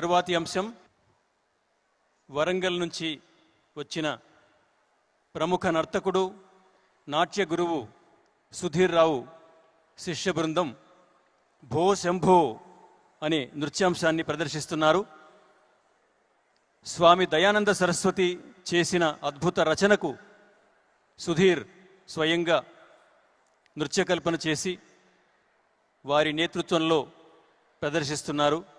తరువాతి అంశం వరంగల్ నుంచి వచ్చిన ప్రముఖ నర్తకుడు నాట్య గురువు సుధీర్ రావు శిష్య బృందం భో శంభో అనే నృత్యాంశాన్ని ప్రదర్శిస్తున్నారు. స్వామి దయానంద సరస్వతి చేసిన అద్భుత రచనకు సుధీర్ స్వయంగా నృత్యకల్పన చేసి వారి నేతృత్వంలో ప్రదర్శిస్తున్నారు.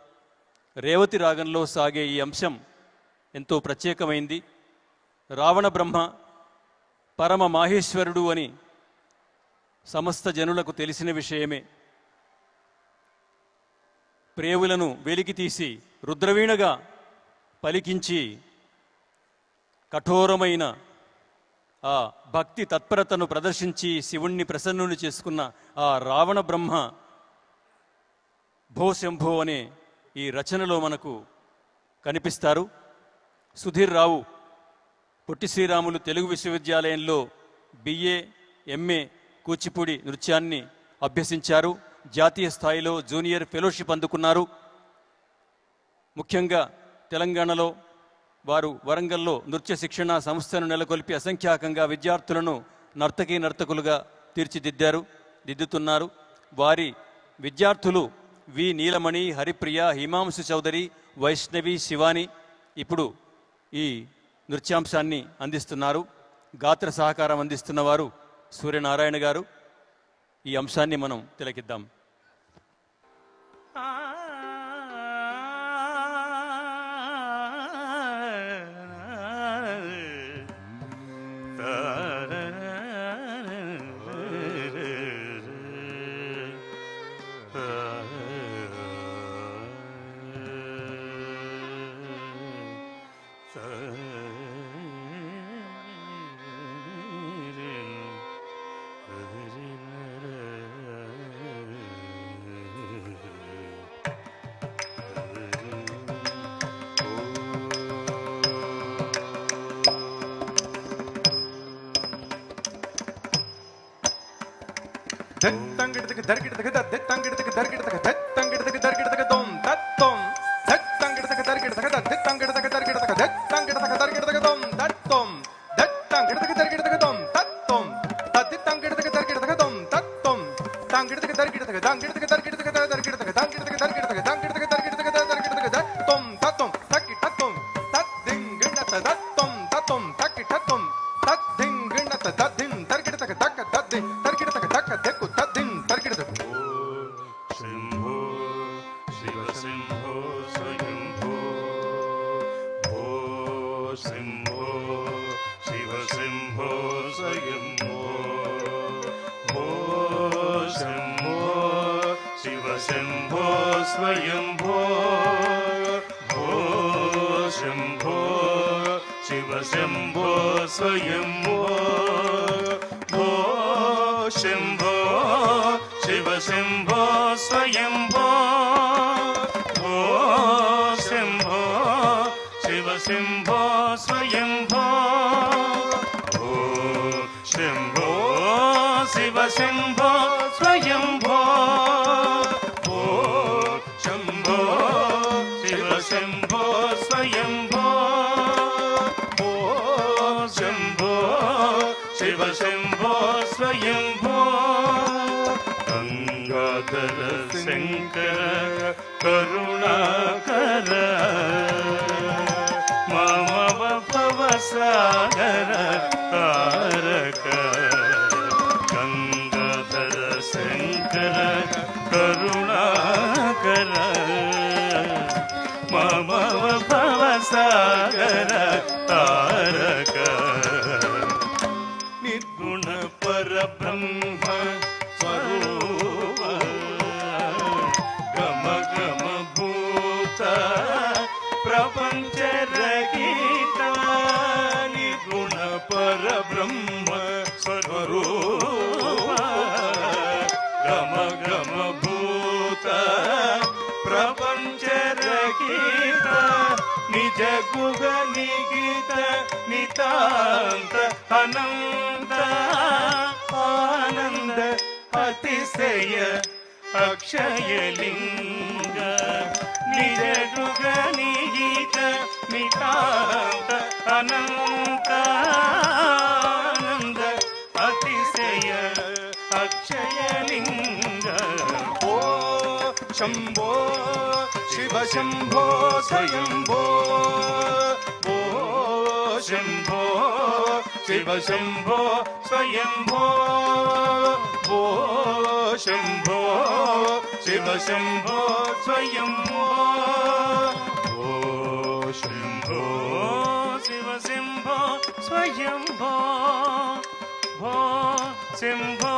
రేవతి రాగంలో సాగే ఈ అంశం ఎంతో ప్రత్యేకమైంది. రావణ బ్రహ్మ పరమ మాహేశ్వరుడు అని సమస్త జనులకు తెలిసిన విషయమే. ప్రేవులను వెలికితీసి రుద్రవీణగా పలికించి కఠోరమైన ఆ భక్తి తత్పరతను ప్రదర్శించి శివుణ్ణి ప్రసన్నుని చేసుకున్న ఆ రావణ బ్రహ్మ భోశంభో అనే ఈ రచనలో మనకు కనిపిస్తారు. సుధీర్ రావు పొట్టి శ్రీరాములు తెలుగు విశ్వవిద్యాలయంలో బిఏ ఎంఏ కూచిపూడి నృత్యాన్ని అభ్యసించారు. జాతీయ స్థాయిలో జూనియర్ ఫెలోషిప్ అందుకున్నారు. ముఖ్యంగా తెలంగాణలో వారు వరంగల్లో నృత్య శిక్షణ సంస్థను నెలకొల్పి అసంఖ్యాకంగా విద్యార్థులను నర్తకులుగా దిద్దుతున్నారు. వారి విద్యార్థులు వి నీలమణి, హరిప్రియ, హిమాంశు చౌదరి, వైష్ణవి, శివాని ఇప్పుడు ఈ నృత్యాంశాన్ని అందిస్తున్నారు. గాత్ర సహకారం అందిస్తున్నవారు సూర్యనారాయణ గారు. ఈ అంశాన్ని మనం తిలకిద్దాం. నిజగుగ నిహిత నితాంత అనంతానంద అతిశయ అక్షయలింగ ఓ శంభో శివ శంభో స్వయంభో ఓ శంభో శివ శంభో స్వయంభో ఓ శంభో శివ శంభో స్వయంభో ఓ శంభో శివ శంభో స్వయంభో భో శంభో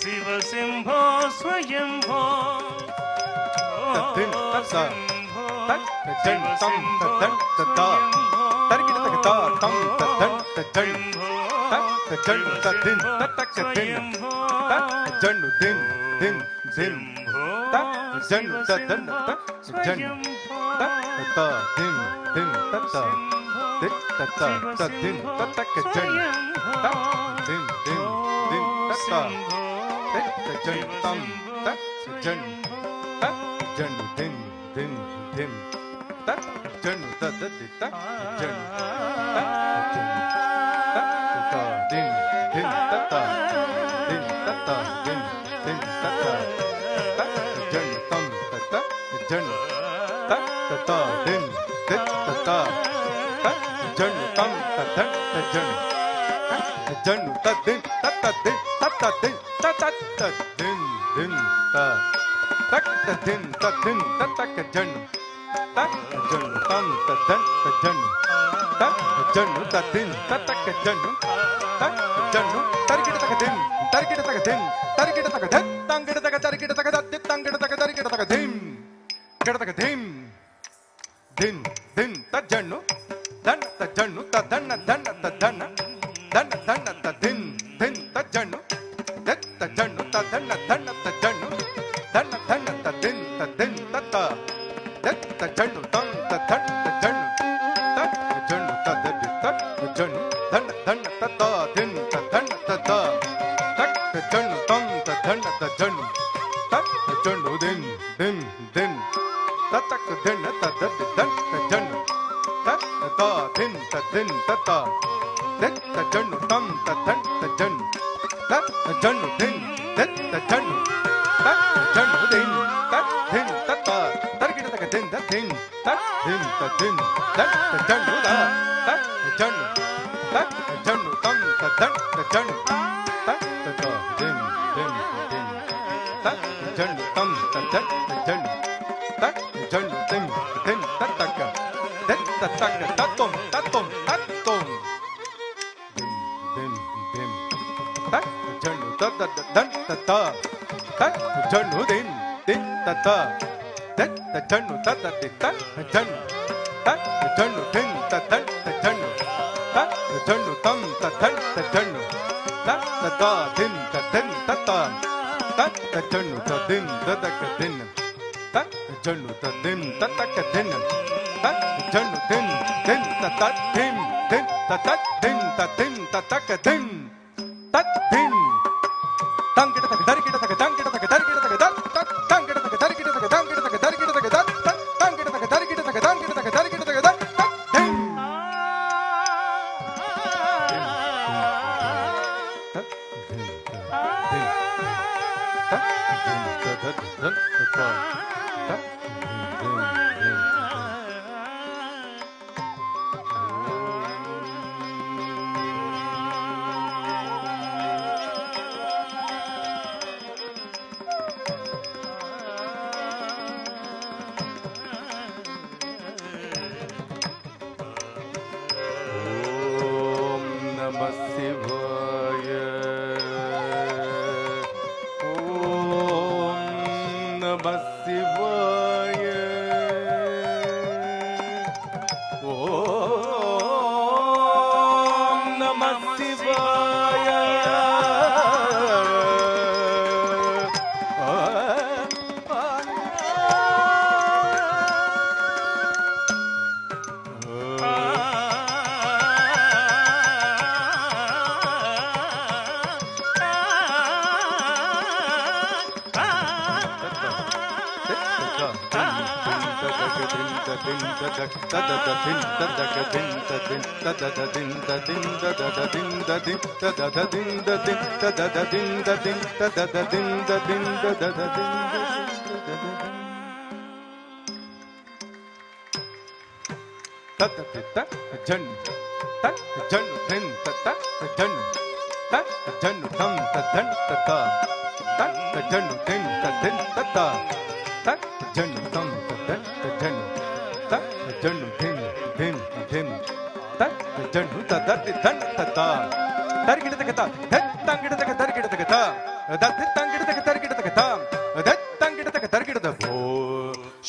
శివ శంభో స్వయంభో తత్తిన్ తత్త శంభో తత్తన్ తం తత్తన్ తత్త తరికిట తగత తం తత్తన్ తత్తన్ తత్తన్ తత్తిన్ తత్తక్కతిన్ తత్తజన్ను దిన్ దిన్ దిన్ తత్తజన్ను తత్తన్ తత్తజన్ను తత్త దిన్ దిన్ తత్త దిన్ తత్త తత్తిన్ తత్తక్కజన్ను దిన్ దిన్ దిన్ తత్త తత్తజన్ను తం తత్తజన్ను తత్తజన్ను దిన్ దిన్ దిన్ తత్తజన్ను తత్తది తత్తజన్ను తత్తజన్ను దిన్ దిన్ తత్త దిన్ తత్త దిన్ దిన్ తత్త తత్తజన్ను తం తత్తజన్ను తత్త దిన్ దిన్ తత్త తత్తజన్ను తం తత్తజన్ను తత్తజన్ను తద్దిన్ తత్తదిన్ తత్తదిన్ తత్తదిన్ దిన్ త తత్తదిన్ తద్దిన్ తత్తజన్ను తత్తజన్ను తం తద్దన్ తజ్జన్ను తజ్జన్ను తద్దిన్ తత్తజన్ను తజ్జన్ను తరికిట తగదిన్ తరికిట తగదిన్ తరికిట తగదన్ తంగిట తగ తరికిట తగ దత్తి తంగిట తగ తరికిట తగదిన్ కిట తగదిన్ దిన్ దిన్ తజ్జన్ను దన్ తజ్జన్ను తద్దన్న దన్న తద్దన్న దన్న దన్న తద్దిన్ దిన్ తజ్జన్ను దత్ తజ్జన్ను తద్దన్న దన్న తజ్జన్ను దన్న దన్న తద్దిన్ తద్దిన్ తత్త దత్ తజ్జన్ను తం తద్దన్ తజ్జన్ను తజ్జన్ను తద్దది తజ్జన్ను దన్న దన్న తత్త దిన్ తద్దన్న తత్త తజ్జన్ను తం తద్దన్న తజ్జన్ను తజ్జన్ను దిన్ దిన్ దిన్ తత్తక్ దిన్ తద్దది దన్ తజ్జన్ను తత్త దిన్ తద్దిన్ తత్త తజ్జన్ను తం తద్దన్ తజ్జన్ను తజ్జన్ను దిన్ తజ్జన్ను తజ్జన్ను దిన్ తద్దిన్ తత్త తరికిట తగ దిన్ తద్దిన్ తద్దిన్ తద్దిన్ తజ్జన్ను ద తజ్జన్ను తజ్జన్ను తం తద్దన్ తజ్జన్ను తత్త దిన్ దిన్ దిన్ తజ్జన్ను తం తద్దన్ తజ్జన్ను తజ్జన్ను దిన్ దిన్ తత్తక దిన్ తత్తక తత్తం తత్తం తత్తం దిన్ దిన్ తజ్జన్ను తద్దన్ తత్త తజ్జన్ను దిన్ దిన్ తత్త తజ్జన్ను తద్దది తజ్జన్ను తజ్జన్ను దిన్ తద్దన్ తజ్జన్ను తజ్జన్ను తం తద్దన్ తజ్జన్ను తత్త దిన్ తద్దన్ తత్త తజ్జన్ను తద్దిన్ తదక దిన్ తజ్జన్ను తద్దిన్ తతక దిన్ తజ్జన్ను దిన్ దిన్ తత దిన్ దిన్ తత దిన్ తదిన్ తతక దిన్ తద్దిన్ తంగిట తగ దరికిట తగ తంగిట తగ దరికిట తగ దత్ తంగిట తగ దరికిట తగ తంగిట తగ దరికిట తగ దత్ తంగిట తగ దరికిట తగ తంగిట తగ దరికిట తగ దత్ తద్దిన్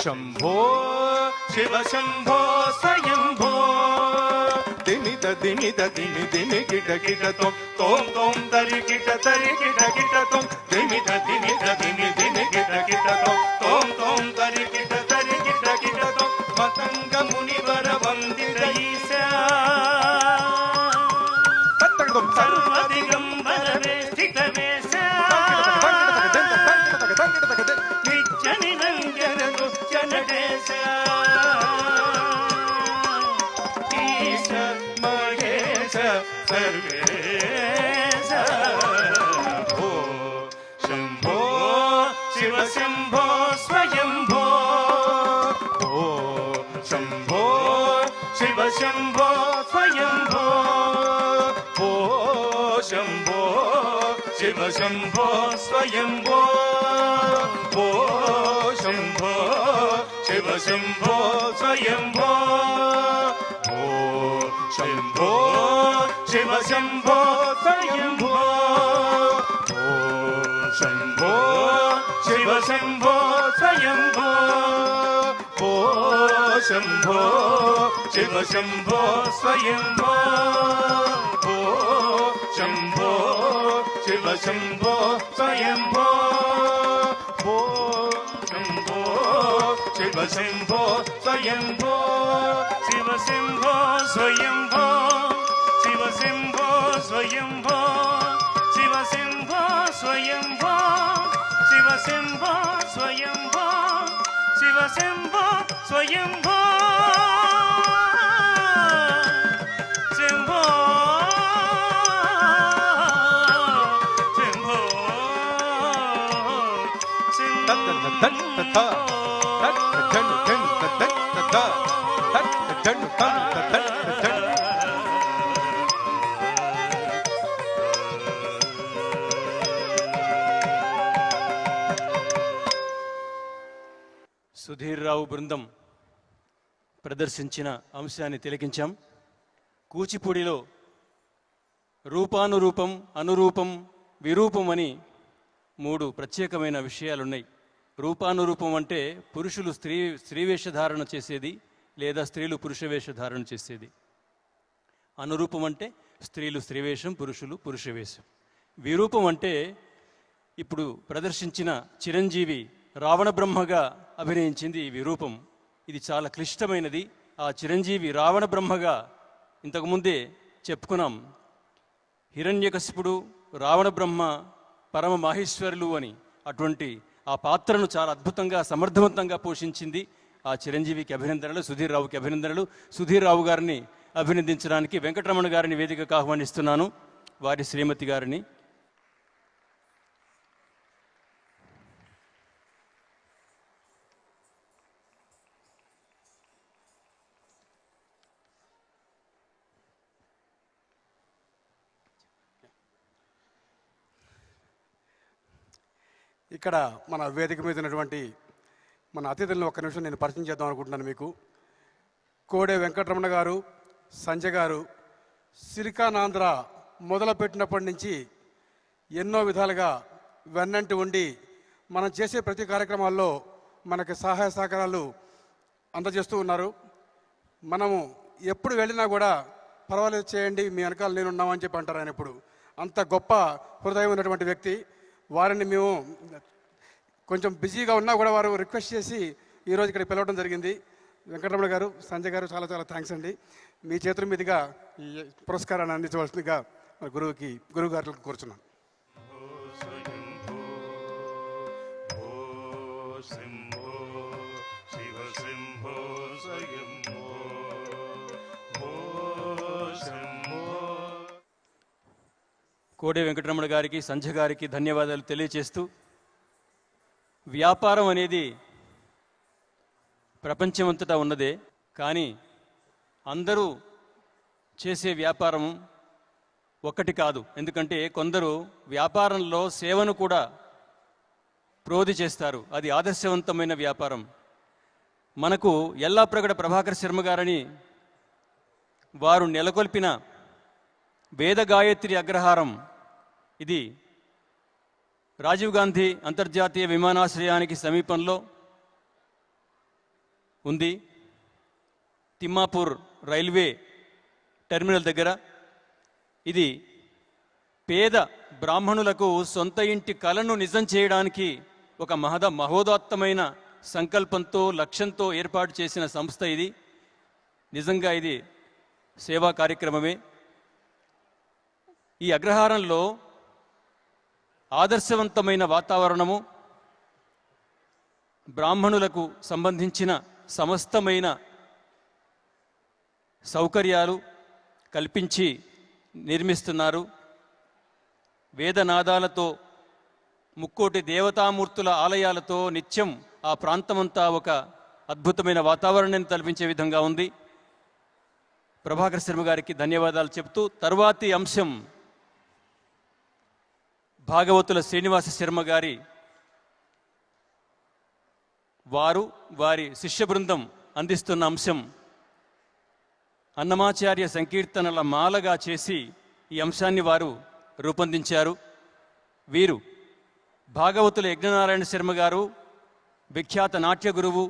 శంభో శివ శంభో స్వయంభో దినిద దినిద దిని దిని గిట గిట తోం తోం తోం తరి గిట తోం దినిద దినిద దిని దిని గిట గిట తోం తోం తోం తరి గిట తోం మతంగ మునివర వందిత ఈశా సర్వదిగంబర వేష్టిత వేశా నిత్య నిరంజన దుఃఖ నటేశ ఈశ మహేశ సర్వేశ భో శంభో శివ శంభో స్వయంభో భో శంభో శివ శంభో స్వయంభో భో శంభో శివ శంభో స్వయంభో భో శంభో శివ శంభో స్వయంభో భో శంభో శివ శంభో స్వయంభో భో శంభో శివ శంభో స్వయంభో భో శంభో శివ శంభో స్వయంభో భో శంభో శివ శంభో స్వయంభో భో శంభో శివ శంభో స్వయంభో శివ శంభో స్వయంభో శివ శంభో స్వయంభో శివ శంభో స్వయంభో శివ శంభో స్వయంభో శివ శంభో స్వయంభో శంభో సుధీర్ రావు బృందం ప్రదర్శించిన అంశాన్ని తిలకించాం. కూచిపూడిలో రూపానురూపం, అనురూపం, విరూపం అని 3 ప్రత్యేకమైన విషయాలున్నాయి. రూపానురూపం అంటే పురుషులు స్త్రీ వేషధారణ చేసేది, లేదా స్త్రీలు పురుష వేషధారణ చేసేది. అనురూపం అంటే స్త్రీలు స్త్రీవేషం, పురుషులు పురుష వేషం. విరూపం అంటే ఇప్పుడు ప్రదర్శించిన చిరంజీవి రావణ బ్రహ్మగా అభినయించింది ఈ విరూపం. ఇది చాలా క్లిష్టమైనది. ఆ చిరంజీవి రావణ బ్రహ్మగా ఇంతకుముందే చెప్పుకున్నాం. హిరణ్యకశిపుడు, రావణ బ్రహ్మ పరమ మాహేశ్వరులు అని అటువంటి ఆ పాత్రను చాలా అద్భుతంగా సమర్థవంతంగా పోషించింది. ఆ చిరంజీవికి అభినందనలు, సుధీర్ రావుకి అభినందనలు. సుధీర్ రావు గారిని అభినందించడానికి వెంకటరమణ గారిని వేదికకు ఆహ్వానిస్తున్నాను, వారి శ్రీమతి గారిని. ఇక్కడ మన వేదిక మీద ఉన్నటువంటి మన అతిథులను ఒక్క నిమిషం నేను పరిచయం చేద్దాం అనుకుంటున్నాను మీకు. కోడే వెంకటరమణ గారు, సంజయ్ గారు సిలికానాంధ్ర మొదలుపెట్టినప్పటి నుంచి ఎన్నో విధాలుగా వెన్నంటి ఉండి మనం చేసే ప్రతి కార్యక్రమాల్లో మనకి సహాయ సహకారాలు అందజేస్తూ ఉన్నారు. మనము ఎప్పుడు వెళ్ళినా కూడా పర్వాలేదు చేయండి, మీ వెనకాల నేను ఉన్నామని చెప్పి అంటారు ఆయన. ఇప్పుడు అంత గొప్ప హృదయం ఉన్నటువంటి వ్యక్తి. వారిని మేము కొంచెం బిజీగా ఉన్నా కూడా వారు రిక్వెస్ట్ చేసి ఈరోజు ఇక్కడ పిలవడం జరిగింది. వెంకటరమణ గారు, సంజయ్ గారు చాలా చాలా థ్యాంక్స్ అండి. మీ చేతుల మీదుగా ఈ పురస్కారాన్ని అందించవలసిందిగా గురువు గారికి కోరుచున్నాను. శంభో శివ శంభో కోడే వెంకటరమణ గారికి, సంధ్య గారికి ధన్యవాదాలు తెలియచేస్తూ, వ్యాపారం అనేది ప్రపంచమంతటా ఉన్నదే, కానీ అందరూ చేసే వ్యాపారం ఒక్కటి కాదు. ఎందుకంటే కొందరు వ్యాపారంలో సేవను కూడా ప్రోధి చేస్తారు. అది ఆదర్శవంతమైన వ్యాపారం. మనకు యల్లాప్రగడ ప్రభాకర్ శర్మ గారని వారు నెలకొల్పిన వేద గాయత్రి అగ్రహారం, ఇది రాజీవ్ గాంధీ అంతర్జాతీయ విమానాశ్రయానికి సమీపంలో ఉంది. తిమ్మాపూర్ రైల్వే టెర్మినల్ దగ్గర. ఇది పేద బ్రాహ్మణులకు సొంత ఇంటి కలను నిజం చేయడానికి ఒక మహోదాత్తమైన సంకల్పంతో, లక్ష్యంతో ఏర్పాటు చేసిన సంస్థ ఇది. నిజంగా ఇది సేవా కార్యక్రమమే. ఈ అగ్రహారంలో ఆదర్శవంతమైన వాతావరణము, బ్రాహ్మణులకు సంబంధించిన సమస్తమైన సౌకర్యాలు కల్పించి నిర్మిస్తున్నారు. వేదనాదాలతో, ముక్కోటి దేవతామూర్తుల ఆలయాలతో నిత్యం ఆ ప్రాంతమంతా ఒక అద్భుతమైన వాతావరణాన్ని కల్పించే విధంగా ఉంది. ప్రభాకర్ శర్మ గారికి ధన్యవాదాలు చెప్తూ, తర్వాతి అంశం భాగవతుల శ్రీనివాస శర్మ గారి వారి శిష్య బృందం అందిస్తున్న అంశం అన్నమాచార్య సంకీర్తనల మాలగా చేసి ఈ అంశాన్ని వారు రూపొందించారు. వీరు భాగవతుల యజ్ఞనారాయణ శర్మ గారు, విఖ్యాత నాట్య గురువు,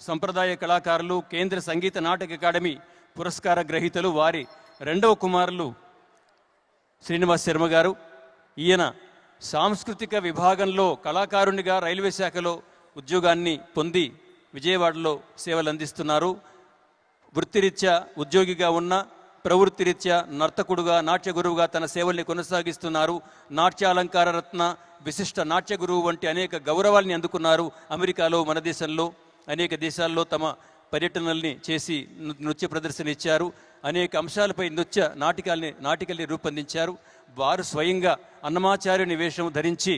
సంప్రదాయ కళాకారులు, కేంద్ర సంగీత నాటక అకాడమీ పురస్కార గ్రహీతలు. వారి రెండవ కుమారులు శ్రీనివాస్ శర్మ గారు. ఈయన సాంస్కృతిక విభాగంలో కళాకారునిగా రైల్వే శాఖలో ఉద్యోగాన్ని పొంది విజయవాడలో సేవలు అందిస్తున్నారు. వృత్తిరీత్యా ఉద్యోగిగా ఉన్న, ప్రవృత్తిరీత్యా నర్తకుడుగా, నాట్య గురువుగా తన సేవల్ని కొనసాగిస్తున్నారు. నాట్యాలంకార రత్న, విశిష్ట నాట్య గురువు వంటి అనేక గౌరవాల్ని అందుకున్నారు. అమెరికాలో, మన దేశంలో, అనేక దేశాల్లో తమ పర్యటనల్ని చేసి నృత్య ప్రదర్శన ఇచ్చారు. అనేక అంశాలపై నాటికల్ని రూపొందించారు. వారు స్వయంగా అన్నమాచార్యుని వేషం ధరించి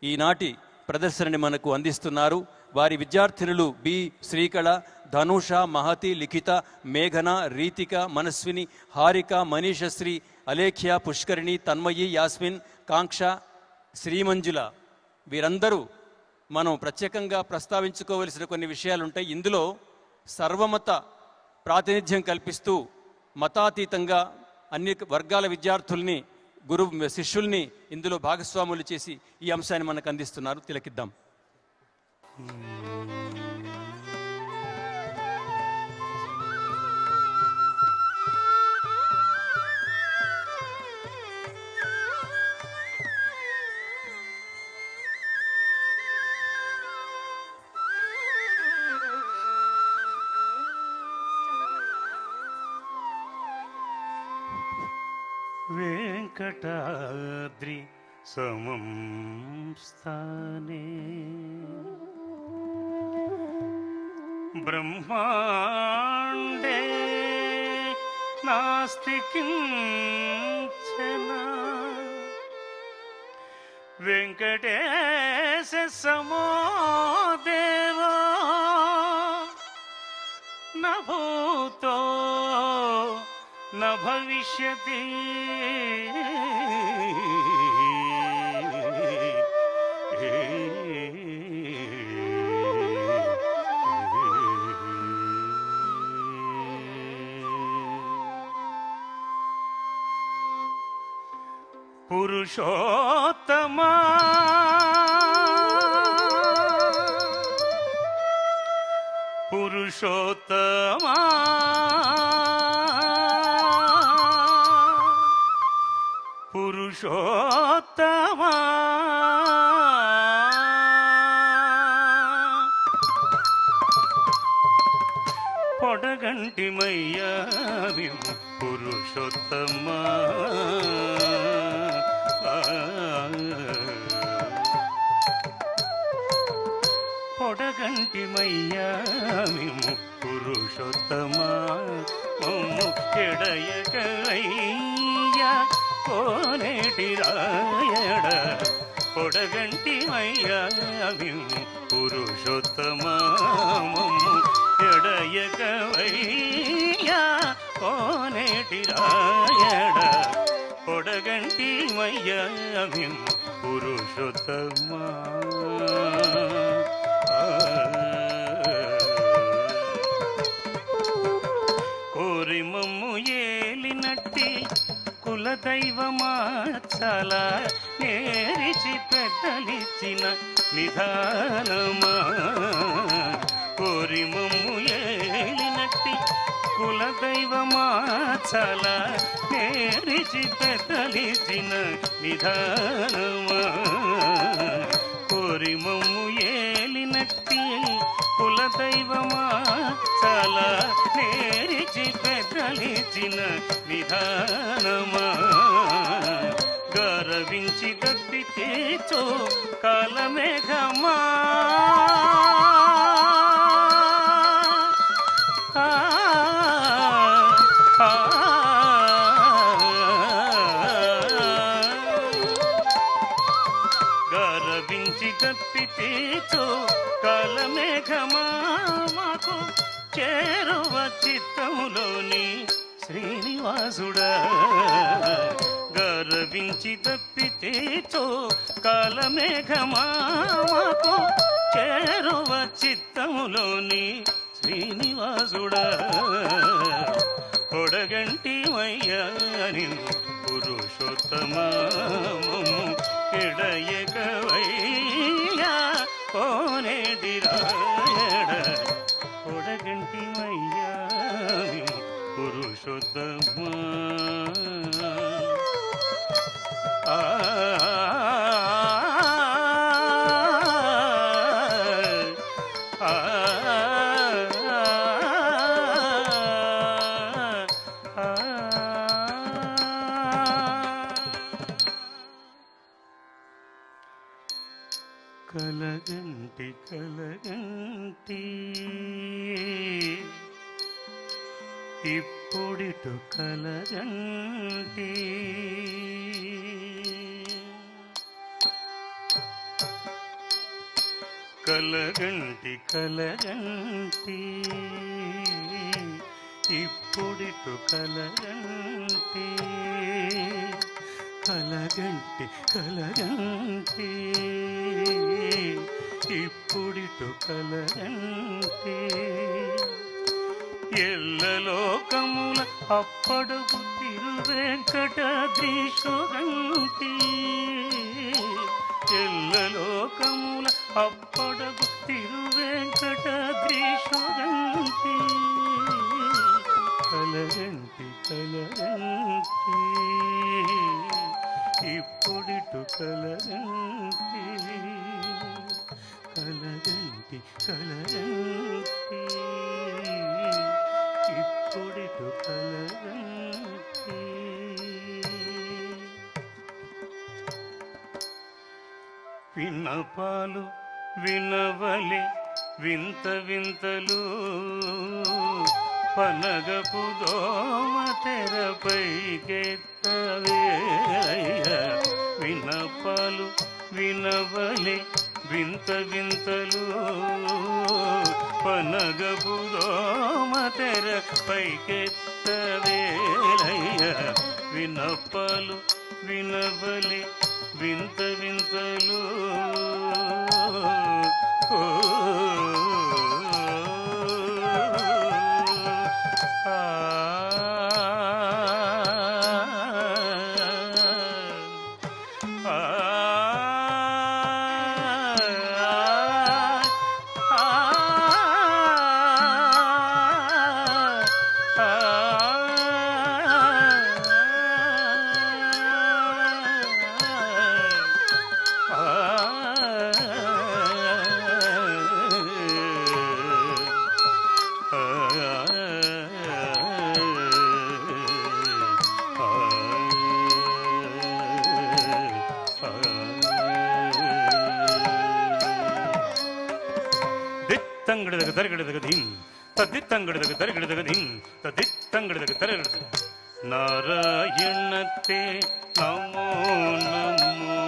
ఈనాటి ప్రదర్శనని మనకు అందిస్తున్నారు. వారి విద్యార్థినులు బి శ్రీకళ, ధనుష, మహతి, లిఖిత, మేఘన, రీతిక, మనస్విని, హారిక, మనీషశ్రీ, అలేఖ్య, పుష్కరిణి, తన్మయి, యాస్మిన్, కాంక్ష, శ్రీమంజుల. వీరందరూ మనం ప్రత్యేకంగా ప్రస్తావించుకోవలసిన కొన్ని విషయాలుంటాయి. ఇందులో సర్వమత ప్రాతినిధ్యం కల్పిస్తూ మతాతీతంగా అన్ని వర్గాల విద్యార్థుల్ని, శిష్యుల్ని ఇందులో భాగస్వాములు చేసి ఈ అంశాన్ని మనకు అందిస్తున్నారు. తిలకిద్దాం. వెంకటాద్రి సమం స్థానే బ్రహ్మాండే నాస్తి కించన వెంకటేశ సమో దేవో న భూతో న భవిష్యతి పురుషోత్తమా పురుషోత్తమా పురుషోత్తమా పొడగంటిమయ్యా విము పురుషోత్తమా పొడగంటిమయ్యా విము పురుషోత్తమా మమ్ము ఎడయకయ్యా కోనేటి రాయడ పొడగంటి మయ్యా పురుషోత్తమము ఎడయకవయ్యా కోనేటి రాయడ పొడగంటి మయ్యా పురుషోత్తమా కోరిమమ్ము ఏలినట్టి కులదైవమా చాలా నేరిచి పెద్దలిచ్చిన నిధానమా కోరిమమ్ము ఏలినట్టి కులదైవమా చాలా నేరిచి పెద్దలిచ్చిన నిధానమా కోరిమమ్ము ఏలినట్టి కులదైవమా చాలా నేరిచి పెద్దలిచిన నిధానమా గరవించి దత్తి తేచో కాలమేఘమా గరవించి దత్తి తేచో కాలమేఘమా మాకు చేరువ చిత్తములోని శ్రీనివాసుడా గర్వించి తప్పితేచో కాలమేఘమా మాకు చేరువ చిత్తములోని శ్రీనివాసుడా కొడగంటి మయ్యాని పురుషోత్తమము ఎడయకవయ్యా కోనేటి రాయడ పొడగంటి మయ్యా పురుషోత్తమా కలగంటి కలగంటి ఇప్పుడిటు కలగంటి కలగంటి కలగంటి ఇప్పుడిటు కలగంటి కలగంటి కలగంటి ఇప్పుడిటు కలగంటి ఎల్లలోకముల అప్పడుగు తిరువెంకటాద్రీశుగంటి ఎల్లలోకముల అప్పడుగు తిరువెంకటాద్రీశుగంటి కలగంటి కలగంటి ఇప్పుడిటు కలగంటి కలగంటి కలగంటి ఇప్పుడిటు కలగంటి విన్నపాలు వినవలి వింత వింతలు పనగపు దోమ తెరపైకెత్తవే విన్నపాలు వినవలి వింత వింతలు పనగపు దోమ తెరపైకెత్తవేలయ్య విన్నపాలు వినవలి వింత వింతలు తంగడదగ తరగడదగ దిన్ తద్దిత్తంగడదగ తరగడదగ దిన్ తద్దిత్తంగడదగ తరగడదగ నారాయణతే నమో నమో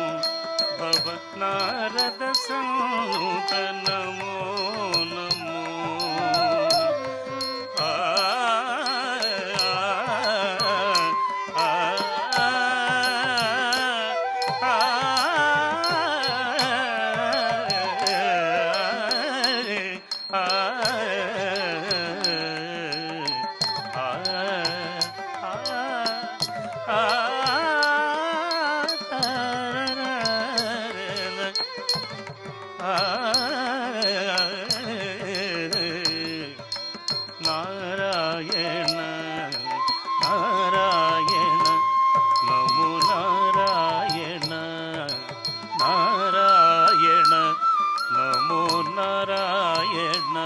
భవ నారద సంత నమో నమో ఆ నారాయణ నారాయణ నమో నారాయణ నారాయణ నమో నారాయణ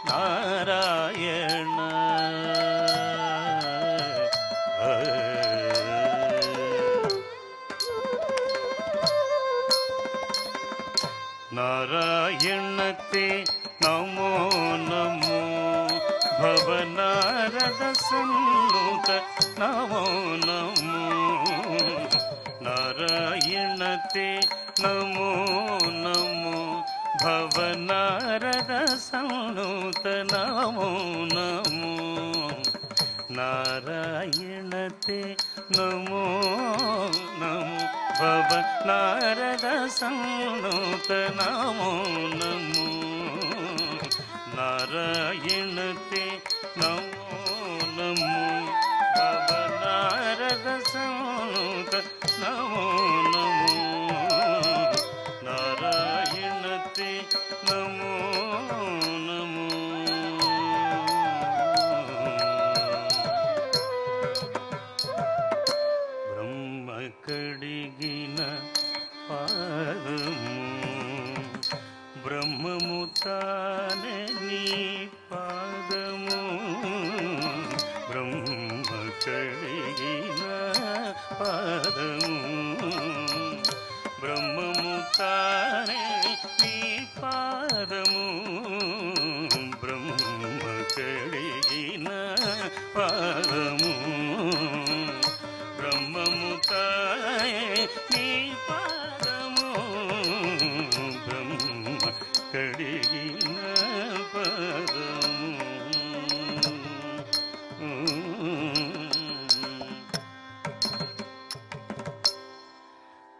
నారాయణ నారాయణతే నమో నమో భవ నారద సన్నుత నమో నమో నారాయణతే నమో నమో భవ నారద సన్నుత నమో నమో నారాయణతే నమో నమో భవ నారద సన్నుత నమో నమో నారాయణతే నమో నమో భవ నారద సన్నుత నమో నమో నారాయణతే నమో నమో బ్రహ్మ కడిగిన పాదము బ్రహ్మము తానే నీ పాదము బ్రహ్మ కడిగిన పాదము బ్రహ్మము తానే నీ పాదము బ్రహ్మ కడిగిన పాదము బ్రహ్మము తానే నీ పాదము బ్రహ్మ కడిగిన పదము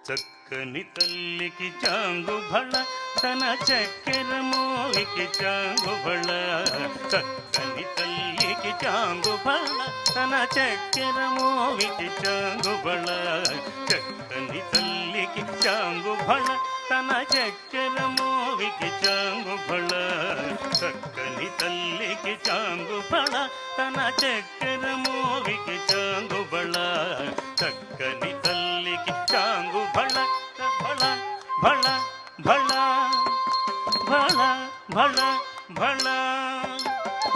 చక్కని తల్లికి చాంగు భళ తన చక్కెర మోవికి చాంగు భళ చక్కని తల్లికి చాంగు భళ తన చక్కెర మోవికి చాంగు భళ చక్కని తల్లికి చాంగు భళ తన చక్కెర మోవికి చాంగు భళ చక్కని తల్లికి చాంగు భళ తన చక్కెర మోవికి చాంగు భళ చక్కని తల్లికి చాంగు భళ భళ భళ భళ భళ భళ భళ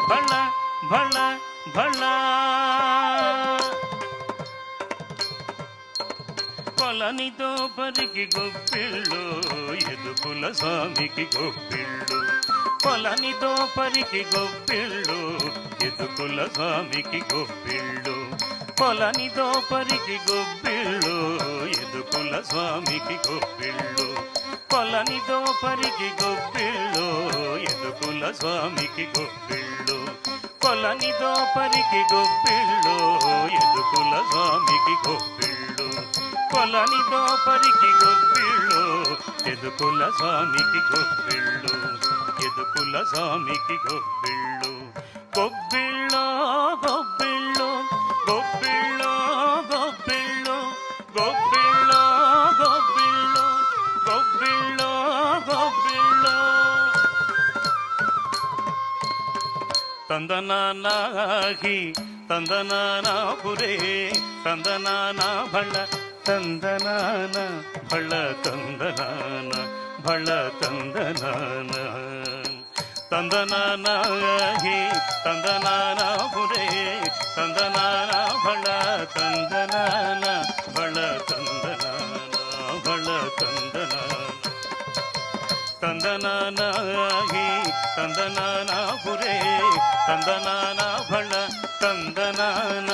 భళ భళ భళ కొలనితో పరికి గొప్పిళ్ళు ఎదుకుల స్వామికి గొప్పిళ్ళు కొలనితో పరికి గొప్పిళ్ళు ఎదుకుల స్వామికి గొప్పిళ్ళు కొలనితో పరికి గొప్పిళ్ళు ఎదుకుల స్వామికి గొప్పిళ్ళు కొలనితో పరికి గొప్పిళ్ళు ఎదుకుల స్వామికి గొప్పిళ్ళు కొలనితో పరికి గొప్పిళ్ళు ఎదుకుల స్వామికి గొప్పిళ్ళు కొలనితో పరికి గొప్పిళ్ళు ఎదుకుల స్వామికి గొప్పిళ్ళు ఎదుకుల స్వామికి గొప్పిళ్ళు గొప్పిళ్ళో గొప్పిళ్ళు గొప్పిళ్ళో గొప్పిళ్ళు గొప్పిళ్ళో గొప్పిళ్ళు గొప్పిళ్ళో గొప్పిళ్ళు ತಂದನಾನಾಗಿ ತಂದನಾನ ಪುರೇ ತಂದನಾನ ಬಳ್ಳ ತಂದನಾನ ಬಳ್ಳ ತಂದನಾನ ಬಳ್ಳ ತಂದನಾನ ತಂದನಾನಾಗಿ ತಂದನಾನ ಪುರೇ ತಂದನಾನ ಬಳ್ಳ ತಂದನಾನ ಬಳ್ಳ ತಂದನಾನ ಬಳ್ಳ ತಂದನಾನ ತಂದನಾನಾಗಿ ತಂದನಾನ ಪುರೇ ತಂದನಾನ ಬಳ್ಳ ತಂದನಾನ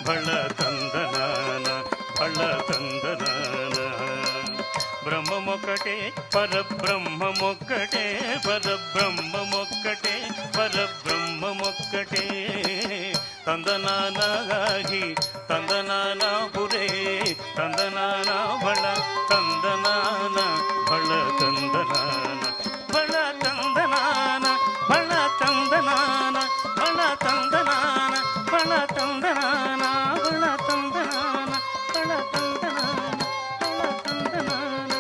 భళ తందనాన భళ తందనాన బ్రహ్మమొక్కటే పరబ్రహ్మమొక్కటే పరబ్రహ్మమొక్కటే పరబ్రహ్మమొక్కటే తందనానాహి తందనానా పురే తందనానా భళ తందనాన భళ తందనాన భళ తందనాన భళ తందనాన భళ తందనాన భళ తందనాన భళ తందనాన భళ తందనాన భళ తందనాన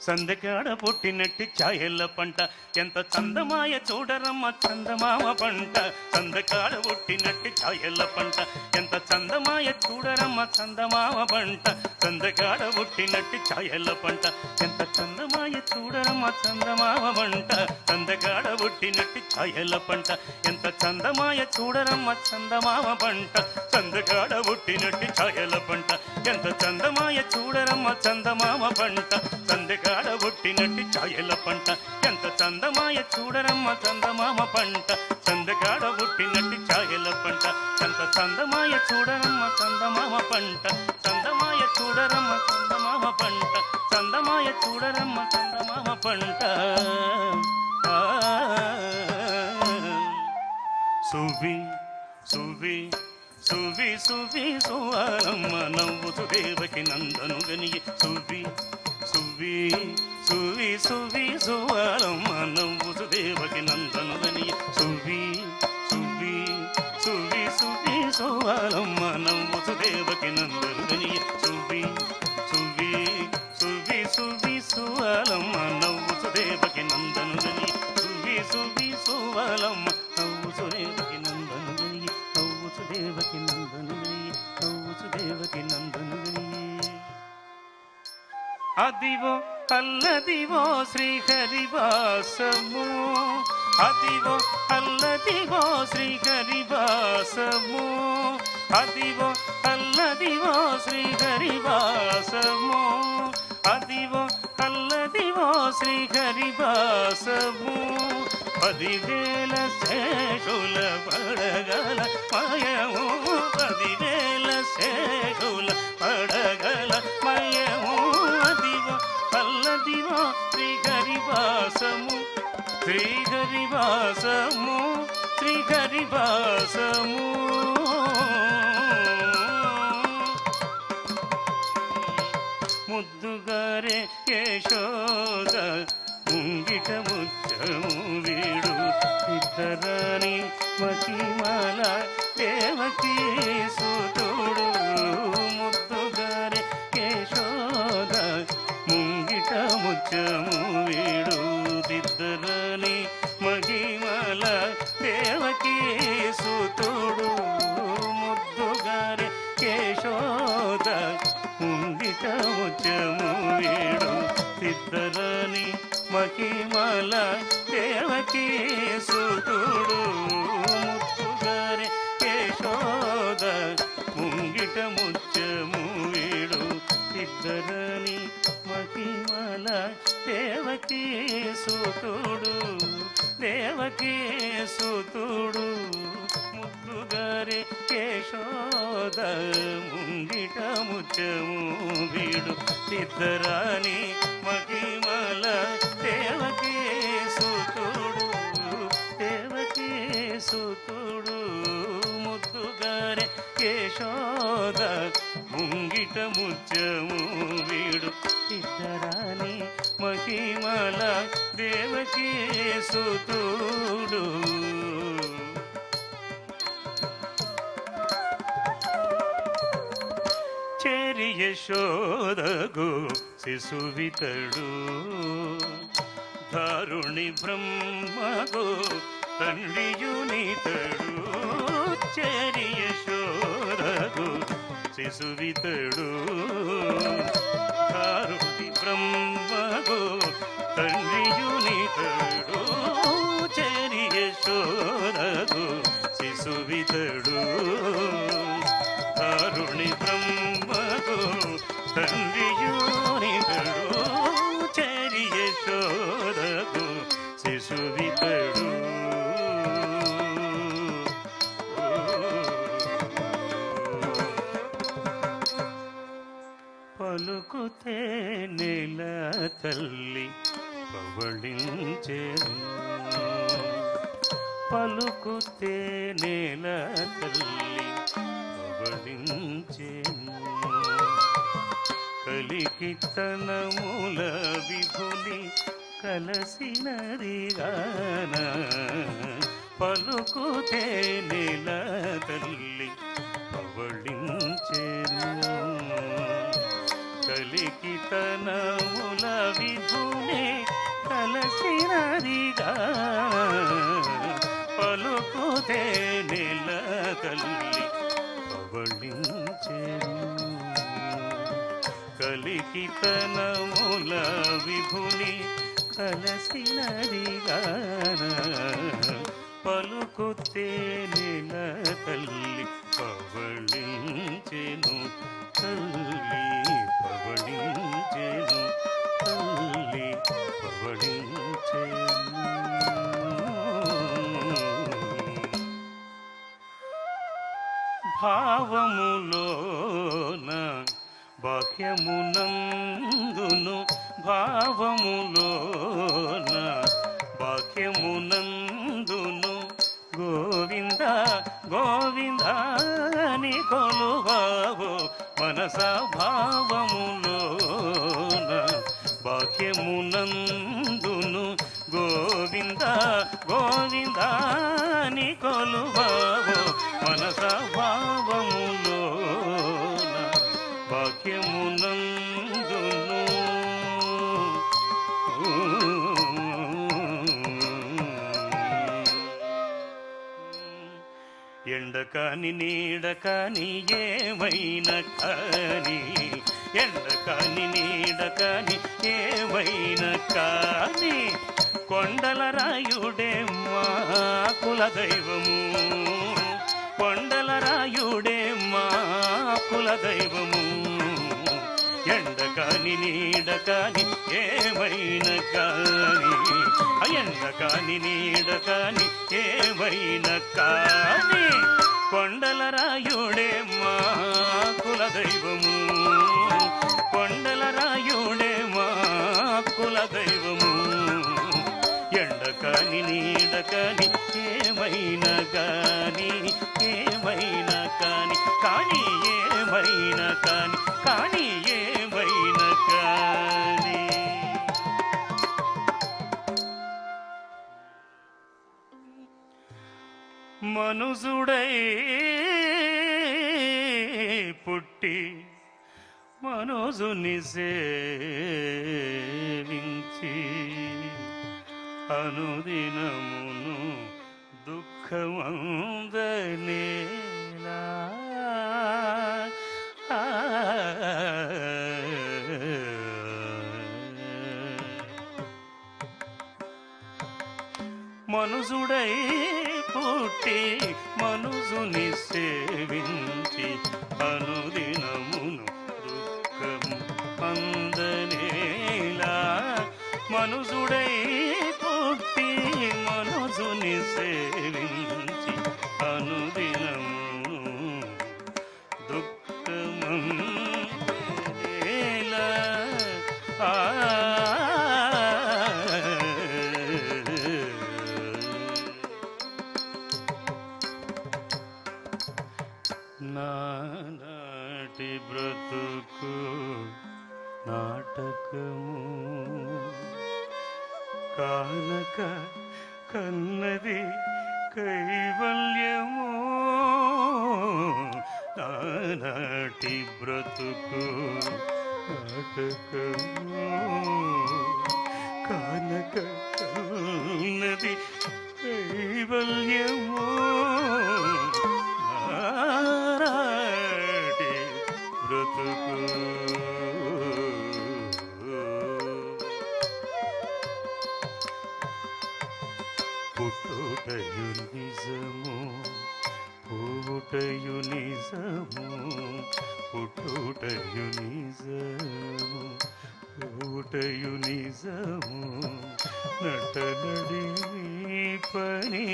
సందకాడ పుట్టినట్టి ఛాయల పంట ఎంత చందమాయ చూడరమ్మ చందమామ పంట సందకాడ పుట్టినట్టి ఛాయల పంట ఎంత చందమాయ చూడరమ్మ చందమామ పంట సందకాడ పుట్టినట్టి ఛాయల పంట ఎంత చందమాయ చూడరమ్మ చందమామ పంట సందకాడ పుట్టినట్టి ఛాయల పంట ఎంత చందమాయ చూడరమ్మ చందమామ పంట సందకాడ పుట్టినట్టి ఛాయల పంట ఎంత చందమాయ చూడరమ్మ చందమామ పంట సందకాడ పుట్టినట్టి ఛాయల పంట ఎంత చందమాయ చూడరమ్మ చందమామ పంట సందకాడ పుట్టినట్టి ఛాయల పంట ఎంత చందమాయ చూడరమ్మ చందమామ పంట చందమాయ చూడరమ్మ చందమామ పంట చందమాయ చూడరమ్మ చందమామ పంట సువి సువి సువి సువి సువాలమ్మ నవ్వుతు దేవకి నందను గనియ సువి సువి సువి సువి సువాలమ్మ నవ్వుతు దేవకి నందను గనియ సువి సువి సువి సువి సువాలమ్మ నవ్వుతు దేవకి నందను గనియ సువి సువి సువి సువి సువాలమ్మ నవ్వుతు దేవకి నందను గనియ సువి సువి సువాలమ్మ నవ్వుతు దేవకి నందను గనియ నవ్వుతు దేవకి నందను గనియ నవ్వుతు దేవకి నందను గనియ అదివో అల్లదివో శ్రీహరివాసము అదివో అల్లదివో శ్రీహరివాసము అదివో అల్లదివో శ్రీహరివాసము అదివో అల్లదివో శ్రీహరివాసము 10,000 శేషుల పడగల మయము 10,000 శేషుల పడగల మయము అదివో అల్లదివో శ్రీహరివాసము శ్రీహరివాసము శ్రీహరివాసము ముద్దుగారే యశోద ముంగిట ముచ్చము వీడు ఇద్దరాని మహిమల దేవకీ సుతుడు ముద్దుగారే యశోద ముంగిట ముచ్చము వీడు ఇద్దరాని మహిమల దేవకీ సుతుడు ముద్దుగారే యశోద ముంగిట ముచ్చము వీడు ఇద్దరాని మహిమల దేవకీ సుతుడు ముద్దుగారే యశోద ముంగిట ముచ్చము వీడు ఇద్దరని మహిమల దేవకీ సుతుడు దేవకీ సుతుడు ముద్దుగారే యశోద ముంగిట ముచ్చము వీడు ఇద్దరాని మహిమల దేవకీ సుతుడు దేవకీ సుతుడు ముద్దుగారే యశోద ముంగిట ముచ్చము వీడు ఇద్దరాని మహిమల దేవకీ సుతుడు చేరి యశోదగు శిశువితడు ధారుణి బ్రహ్మగో తండ్రియునితడు చేరి యశోదగు శిశువితడు ధారుణి బ్రహ్మగో తండ్రియునితడు చేరి యశోదగు శిశువితడు ధారుణి బ్రహ్మగో తండ్రియునితడు చేరి యశోదగు శిశువితడు తల్లి పవళించెను పలుకుతే నేల తల్లి పవళించెను కలికితనముల విభుని కలసినదిగాన పలుకుతే నేల తల్లి పవళించెను కలికితనముల విభుని కలసినదిగాన పలుకుతే నేల తల్లి పవళించెను కలికితనముల విభుని కలసినదిగాన పలుకుతే నేల తల్లి పవళించెను తల్లి పవళించెను తల్లి పవళించెను భావములోన బాహ్యమునందును భావములోన బాహ్యమునందును గోవింద గోవిందాని కొలువావో మనస భావములోన బాహ్యమునందును గోవింద గోవిందాని కొలువావో మనస భావములోన బాహ్యమునందును ఎండ కాని నీడ కాని ఏమైనా కాని ఎండ కాని నీడ కాని ఏమైనా కాని కొండల రాయుడే మా కులదైవము కొండల రాయుడే మా కులదైవము ఎండ కాని నీడ కాని ఏమైనా కాని ఎండ కాని నీడ కాని ఏమైనా కాని కొండల రాయుడే మా కులదైవము కొండల రాయుడే మా కులదైవము ఎండ కాని నీడ కాని ఏమైనా కాని ఏమైనా కాని కాని ఏమైనా కాని కాని ఏమైనా కాని మనుజుడై పుట్టి మనోజుని సేవించి అనుదినమును దుఃఖమందనేలా మనుజుడై పుట్టి మనుజుని సేవించి అనుదినమును దుఃఖం అందనేలా మనుజుడై పుట్టి మనుజుని సేవించి అనుదినమును దుఃఖమందనేలా నాటి బ్రతుకు నాటకము కానక కన్నది కైవల్యము నాటి బ్రతుకు నాటకము కానక కన్నది కైవల్యము నాటి బ్రతుకు పుట్టుటయు నిజము పుట్టుటయు నిజము పుట్టుటయు నిజము పుట్టుటయు నిజము నటనడి పని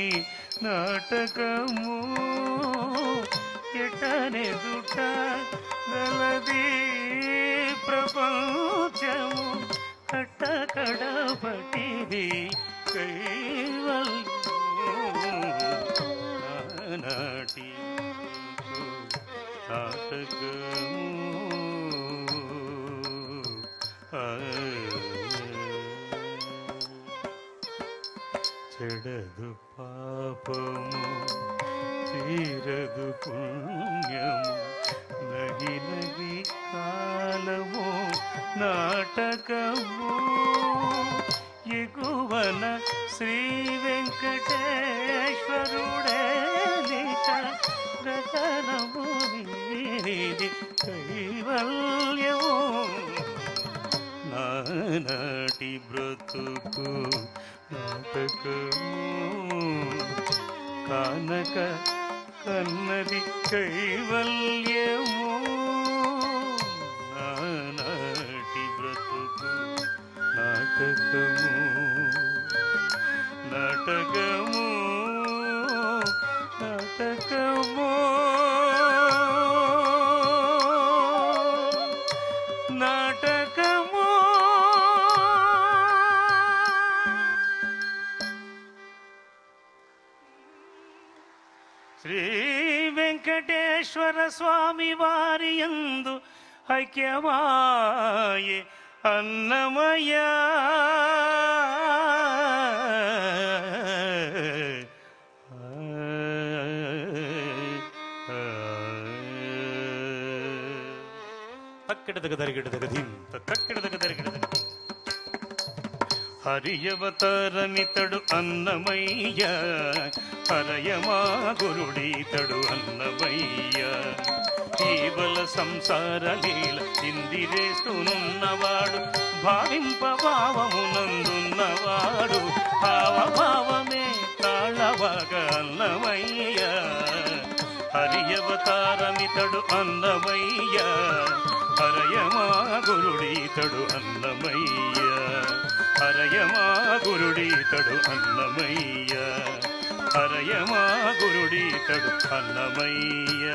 నాటకము ఎటనెదుట గలది ప్రపంచము కట్టకడపటిది కైవల్యము నానాటి నాటకము చెడదు పాపము తీరదు పుణ్యము నగి నగి కాలము నాటకము ఎగువన శ్రీ వెంకటేశ్వరుడేలిక గగనము వీరిది కైవల్యము నానాటి బ్రతుకు నాటకము కానక కన్నది కైవల్యము నానాటి బ్రతుకు నాటకము నాటకము నాటకము నాటకము శ్రీ వెంకటేశ్వర స్వామి వారి యందు ఐక్యమాయే అన్నమయ తక్కిడదగ దరిగిడదగ ధీం తక్కిడదగ దరిగిడదగ హరియవతారమితడు అన్నమయ్య హరయమా గురుడీతడు అన్నమయ్య కేవల సంసార లీల ఇందిరేస్తున్నవాడు భావింప భావమునందున్నవాడు భావభావమే తాళవగ అన్నమయ్య హరియవతారమితడు అన్నమయ్య హరయమా గురుడీతడు అన్నమయ్య హరయమా గురుడీతడు అన్నమయ్య హరయమా గురుడీతడు అన్నమయ్య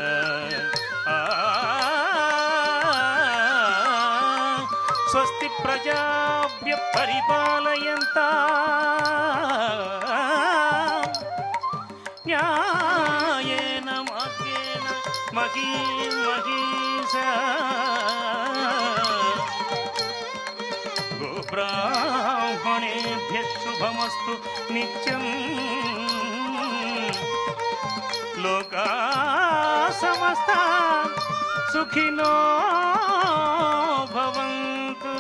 స్వస్తి ప్రజాభ్య పరిపాలయంతా న్యాయేన మార్గేణ మహీమహీషా గోబ్రాహ్మణేభ్యః శుభమస్తు నిత్యం లోకా సమస్తా సుఖినో భవంతు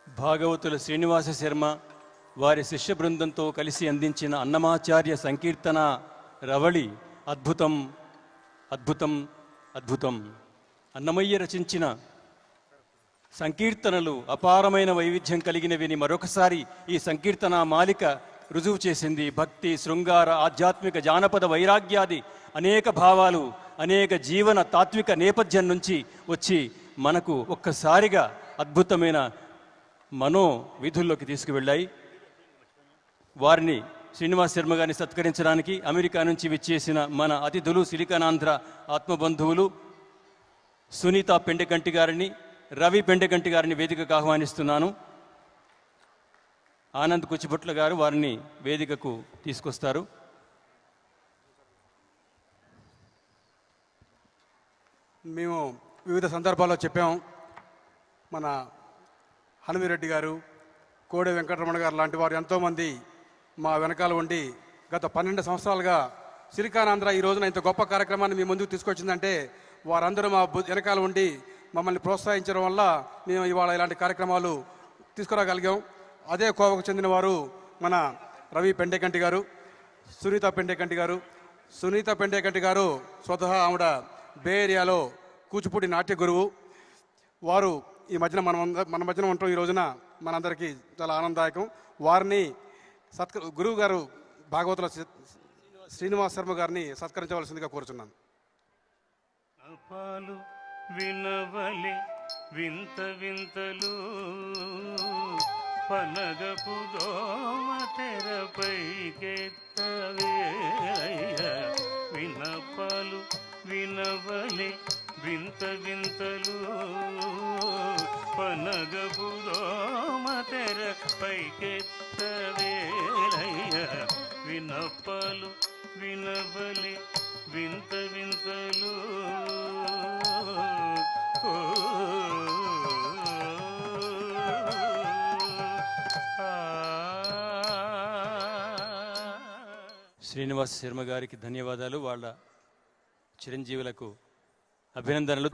భాగవతుల శ్రీనివాస శర్మ వారి శిష్య బృందంతో కలిసి అందించిన అన్నమాచార్య సంకీర్తన రవళి అద్భుతం అద్భుతం అద్భుతం. అన్నమయ్య రచించిన సంకీర్తనలు అపారమైన వైవిధ్యం కలిగినవిని మరొకసారి ఈ సంకీర్తన మాలిక రుజువు చేసింది. భక్తి, శృంగార, ఆధ్యాత్మిక, జానపద, వైరాగ్యాది అనేక భావాలు అనేక జీవన తాత్విక నేపథ్యం నుంచి వచ్చి మనకు ఒక్కసారిగా అద్భుతమైన మనో విధుల్లోకి తీసుకువెళ్ళాయి. వారిని శ్రీనివాస్ శర్మ గారిని సత్కరించడానికి అమెరికా నుంచి విచ్చేసిన మన అతిథులు సిలికానాంధ్ర ఆత్మబంధువులు సునీత పెండెకంటి గారిని, రవి పెండెకంటి గారిని వేదికకు ఆహ్వానిస్తున్నాను. ఆనంద్ కుచిభట్ల గారు వారిని వేదికకు తీసుకొస్తారు. మేము వివిధ సందర్భాల్లో చెప్పాం, మన హనుమిరెడ్డి గారు, కోడె వెంకటరమణ గారు లాంటి వారు ఎంతోమంది మా వెనకాల ఉండి గత 12 సంవత్సరాలుగా సిలికానాంధ్ర ఈ రోజున ఇంత గొప్ప కార్యక్రమాన్ని మీ ముందుకు తీసుకొచ్చిందంటే వారందరూ మా వెనకాల ఉండి మమ్మల్ని ప్రోత్సహించడం వల్ల మేము ఇవాళ ఇలాంటి కార్యక్రమాలు తీసుకురాగలిగాం. అదే కోవకు చెందిన వారు మన రవి పెండెకంటి గారు, సునీత పెండెకంటి గారు. సునీత పెండెకంటి గారు స్వతహా ఆవిడ బే ఏరియాలో కూచిపూడి నాట్య గురువు. వారు ఈ మధ్యన మన మధ్యన ఉండటం ఈ రోజున మనందరికీ చాలా ఆనందదాయకం. వారిని గురువు గారు భాగవతుల శ్రీనివాస్ శర్మ గారిని సత్కరించవలసిందిగా కోరుచున్నాను. పాలు వినవలే వింత వింతలు పనగపు దోమ తెరపైకెత్తవే వినపాలు వినవలే వింత వింతలు పనగపు దోమ తెరపైకెత్తవే వినపాలు వినవలే వింత వింతలు శ్రీనివాస్ శర్మ గారికి ధన్యవాదాలు. వాళ్ళ చిరంజీవులకు అభినందనలు.